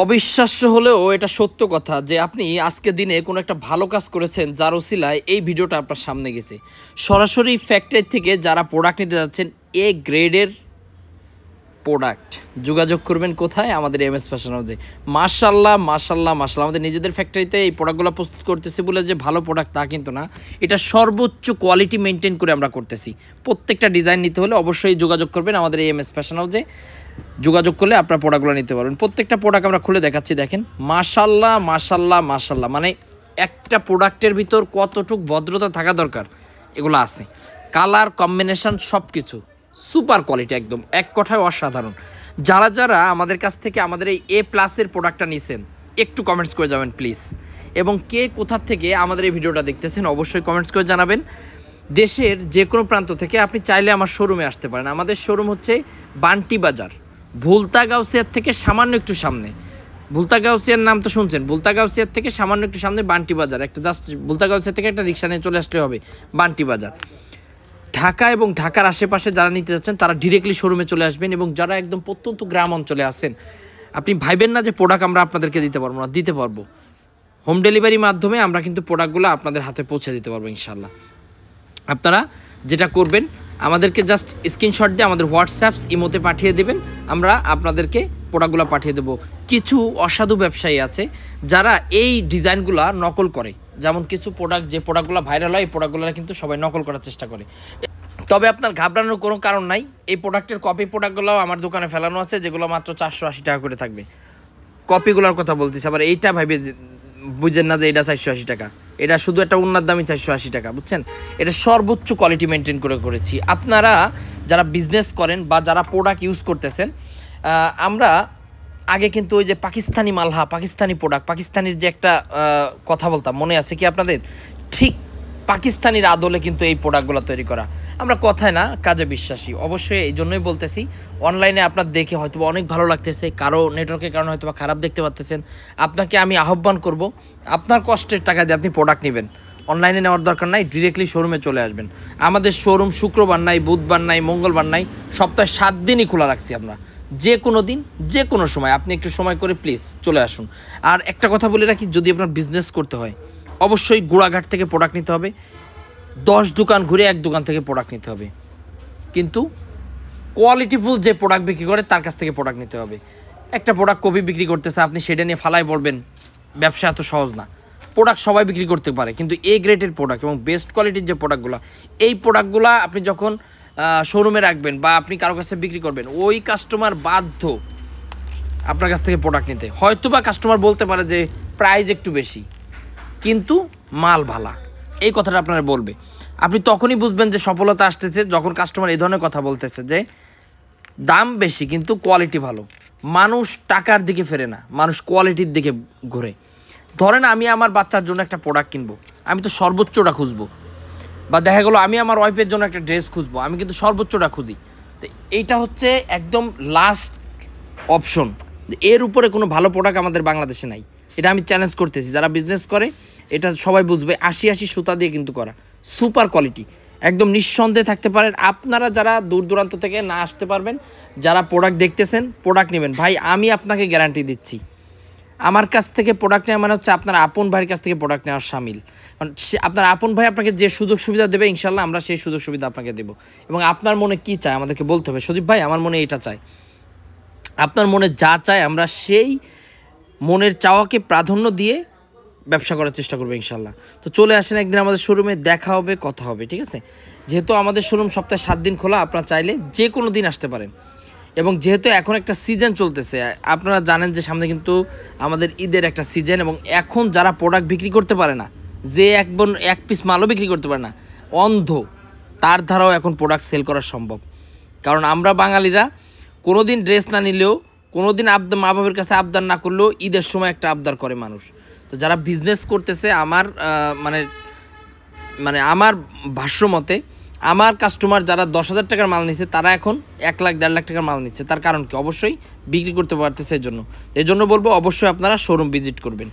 অবিশ্বাস্য হলেও এটা সত্য কথা যে আপনি আজকে দিনে কোনো একটা ভালো কাজ করেছেন যার ওসিলায় এই ভিডিওটা আপনার সামনে গেছে। সরাসরি ফ্যাক্টরি থেকে যারা প্রোডাক্ট নিতে যাচ্ছেন এ গ্রেডের প্রোডাক্ট যোগাযোগ করবেন কোথায়? আমাদের এমএস ফ্যাশন হাউসে। মাশাল্লাহ মাশাল্লাহ মাশাল্লাহ, আমাদের নিজেদের ফ্যাক্টরিতে এই প্রোডাক্টগুলো প্রস্তুত করতেছি বলে যে ভালো প্রোডাক্ট তা কিন্তু না, এটা সর্বোচ্চ কোয়ালিটি মেনটেন করে আমরা করতেছি। প্রত্যেকটা ডিজাইন নিতে হলে অবশ্যই যোগাযোগ করবেন আমাদের এই এমএস ফ্যাশন হাউসে। যোগাযোগ করলে আপনার প্রোডাক্টগুলো নিতে পারবেন। প্রত্যেকটা প্রোডাক্ট আমরা খুলে দেখাচ্ছি, দেখেন মাশাল্লাহ মাশাল্লাহ মাশাল্লাহ, মানে একটা প্রোডাক্টের ভিতর কতটুক ভদ্রতা থাকা দরকার এগুলো আছে। কালার কম্বিনেশন সব কিছু সুপার কোয়ালিটি, একদম এক কথায় অসাধারণ। যারা যারা আমাদের কাছ থেকে আমাদের এই A+-এর প্রোডাক্টটা নিছেন একটু কমেন্টস করে যাবেন প্লিজ, এবং কে কোথা থেকে আমাদের এই ভিডিওটা দেখতেছেন অবশ্যই কমেন্টস করে জানাবেন। দেশের যে কোনো প্রান্ত থেকে আপনি চাইলে আমার শোরুমে আসতে পারেন। আমাদের শোরুম হচ্ছে বান্টি বাজার, ভুলতা গাউসিয়ার থেকে সামান্য একটু সামনে। ভুলতা গাউসিয়ার নাম তো শুনছেন, ভুলতা গাউসিয়ার থেকে সামান্য একটু সামনে বান্টি বাজার, একটা জাস্ট ভুলতা গাউসিয়া থেকে একটা রিক্সা নিয়ে চলে আসলে হবে বান্টি বাজার। ঢাকা এবং ঢাকার আশেপাশে যারা নিতে যাচ্ছেন তারা ডিরেক্টলি শোরুমে চলে আসবেন, এবং যারা একদম প্রত্যন্ত গ্রাম অঞ্চলে আছেন আপনি ভাইবেন না যে প্রোডাক্ট আমরা আপনাদেরকে দিতে পারবো না, দিতে পারবো। হোম ডেলিভারির মাধ্যমে আমরা কিন্তু প্রোডাক্টগুলো আপনাদের হাতে পৌঁছে দিতে পারবো ইনশাল্লাহ। আপনারা যেটা করবেন আমাদেরকে জাস্ট স্ক্রিনশট দিয়ে আমাদের হোয়াটসঅ্যাপ ইমোতে পাঠিয়ে দেবেন, আমরা আপনাদেরকে প্রোডাক্টগুলো পাঠিয়ে দেবো। কিছু অসাধু ব্যবসায়ী আছে যারা এই ডিজাইনগুলো নকল করে, যেমন কিছু প্রোডাক্ট যে প্রোডাক্টগুলো ভাইরাল হয় এই প্রোডাক্টগুলো কিন্তু সবাই নকল করার চেষ্টা করে। তবে আপনার ঘাবড়ানোর কোনো কারণ নাই, এই প্রোডাক্টের কপি প্রোডাক্টগুলোও আমার দোকানে ফেলানো আছে, যেগুলো মাত্র 480 টাকা করে থাকবে। কপিগুলোর কথা বলতেছি, আবার এইটা ভাইবে বুঝেন না যে এটা 480 টাকা, এটা শুধু একটা উন্নত দামি 480 টাকা, বুঝছেন? এটা সর্বোচ্চ কোয়ালিটি মেনটেন করে করেছি। আপনারা যারা বিজনেস করেন বা যারা প্রোডাক্ট ইউজ করতেছেন, আমরা আগে কিন্তু ওই যে পাকিস্তানি মালহা, পাকিস্তানি প্রোডাক্ট, পাকিস্তানির যে একটা কথা বলতাম মনে আছে কি আপনাদের? ঠিক পাকিস্তানির আদলে কিন্তু এই প্রোডাক্টগুলো তৈরি করা। আমরা কথায় না কাজে বিশ্বাসী, অবশ্যই এই জন্যই বলতেছি। অনলাইনে আপনার দেখে হয়তো অনেক ভালো লাগতেছে, কারো নেটওয়ার্কের কারণে হয়তো বা খারাপ দেখতে পাচ্ছেন, আপনাকে আমি আহ্বান করব আপনার কষ্টের টাকা দিয়ে আপনি প্রোডাক্ট নেবেন, অনলাইনে নেওয়ার দরকার নাই, ডিরেক্টলি শোরুমে চলে আসবেন। আমাদের শোরুম শুক্রবার নাই, বুধবার নাই, মঙ্গলবার নাই, সপ্তাহে 7 দিনই খোলা রাখছি আমরা। যে কোনো দিন যে কোনো সময় আপনি একটু সময় করে প্লিজ চলে আসুন। আর একটা কথা বলে রাখি, যদি আপনার বিজনেস করতে হয় অবশ্যই গোড়াঘাট থেকে প্রোডাক্ট নিতে হবে, 10 দোকান ঘুরে এক দোকান থেকে প্রোডাক্ট নিতে হবে, কিন্তু কোয়ালিটিফুল যে প্রোডাক্ট বিক্রি করে তার কাছ থেকে প্রোডাক্ট নিতে হবে। একটা প্রোডাক্ট কপি বিক্রি করতেছে, আপনি সেটা নিয়ে ফালাই পড়বেন, ব্যবসা এত সহজ না। প্রোডাক্ট সবাই বিক্রি করতে পারে, কিন্তু এ গ্রেডের প্রোডাক্ট এবং বেস্ট কোয়ালিটির যে প্রোডাক্টগুলো, এই প্রোডাক্টগুলো আপনি যখন শোরুমে রাখবেন বা আপনি কারো কাছে বিক্রি করবেন, ওই কাস্টমার বাধ্য আপনার কাছ থেকে প্রোডাক্ট নিতে। হয়তো বা কাস্টমার বলতে পারে যে প্রাইস একটু বেশি কিন্তু মাল ভালা, এই কথাটা আপনারা বলবে। আপনি তখনই বুঝবেন যে সফলতা আসতেছে যখন কাস্টমার এই ধরনের কথা বলতেছে যে দাম বেশি কিন্তু কোয়ালিটি ভালো। মানুষ টাকার দিকে ফেরে না, মানুষ কোয়ালিটির দিকে ঘুরে। ধরেন আমি আমার বাচ্চার জন্য একটা প্রোডাক্ট কিনবো, আমি তো সর্বোচ্চটা খুঁজবো, বা দেখা গেলো আমি আমার ওয়াইফের জন্য একটা ড্রেস খুঁজবো, আমি কিন্তু সর্বোচ্চটা খুঁজি। তো এইটা হচ্ছে একদম লাস্ট অপশন, এর উপরে কোনো ভালো প্রোডাক্ট আমাদের বাংলাদেশে নাই। এটা আমি চ্যালেঞ্জ করতেছি, যারা বিজনেস করে এটা সবাই বুঝবে। 80 সুতা দিয়ে কিন্তু করা, সুপার কোয়ালিটি, একদম নিঃসন্দেহে থাকতে পারেন। আপনারা যারা দূর দূরান্ত থেকে না আসতে পারবেন, যারা প্রোডাক্ট দেখতেছেন প্রোডাক্ট নেবেন, ভাই আমি আপনাকে গ্যারান্টি দিচ্ছি আমার কাছ থেকে প্রোডাক্ট নেওয়া মানে হচ্ছে আপনার আপন ভাইয়ের কাছ থেকে প্রোডাক্ট নেওয়ার সামিল। কারণ আপনার আপন ভাই আপনাকে যে সুযোগ সুবিধা দেবে ইনশাল্লাহ আমরা সেই সুযোগ সুবিধা আপনাকে দেবো। এবং আপনার মনে কি চায় আমাদেরকে বলতে হবে, সজীব ভাই আমার মনে এটা চায়, আপনার মনে যা চায় আমরা সেই মনের চাওয়াকে প্রাধান্য দিয়ে ব্যবসা করার চেষ্টা করবো ইনশাল্লাহ। তো চলে আসেন একদিন আমাদের শোরুমে, দেখা হবে, কথা হবে, ঠিক আছে? যেহেতু আমাদের শোরুম সপ্তাহে 7 দিন খোলা, আপনারা চাইলে যে কোনো দিন আসতে পারেন। এবং যেহেতু এখন একটা সিজন চলতেছে, আপনারা জানেন যে সামনে কিন্তু আমাদের ঈদের একটা সিজন, এবং এখন যারা প্রোডাক্ট বিক্রি করতে পারে না, যে এক পিস মালও বিক্রি করতে পারে না, অন্ধ, তার দ্বারাও এখন প্রোডাক্ট সেল করা সম্ভব। কারণ আমরা বাঙালিরা কোনো দিন ড্রেস না নিলেও, কোনো দিন মা বাবার কাছে আবদার না করলেও ঈদের সময় একটা আবদার করে মানুষ। তো যারা বিজনেস করতেছে আমার মানে আমার ভাষ্য মতে আমার কাস্টমার যারা 10,000 টাকার মাল নিচ্ছে তারা এখন 1 লাখ 1.5 লাখ টাকার মাল নিচ্ছে, তার কারণ কি? অবশ্যই বিক্রি করতে পারতেছে। এই জন্য বলবো অবশ্যই আপনারা শোরুম ভিজিট করবেন।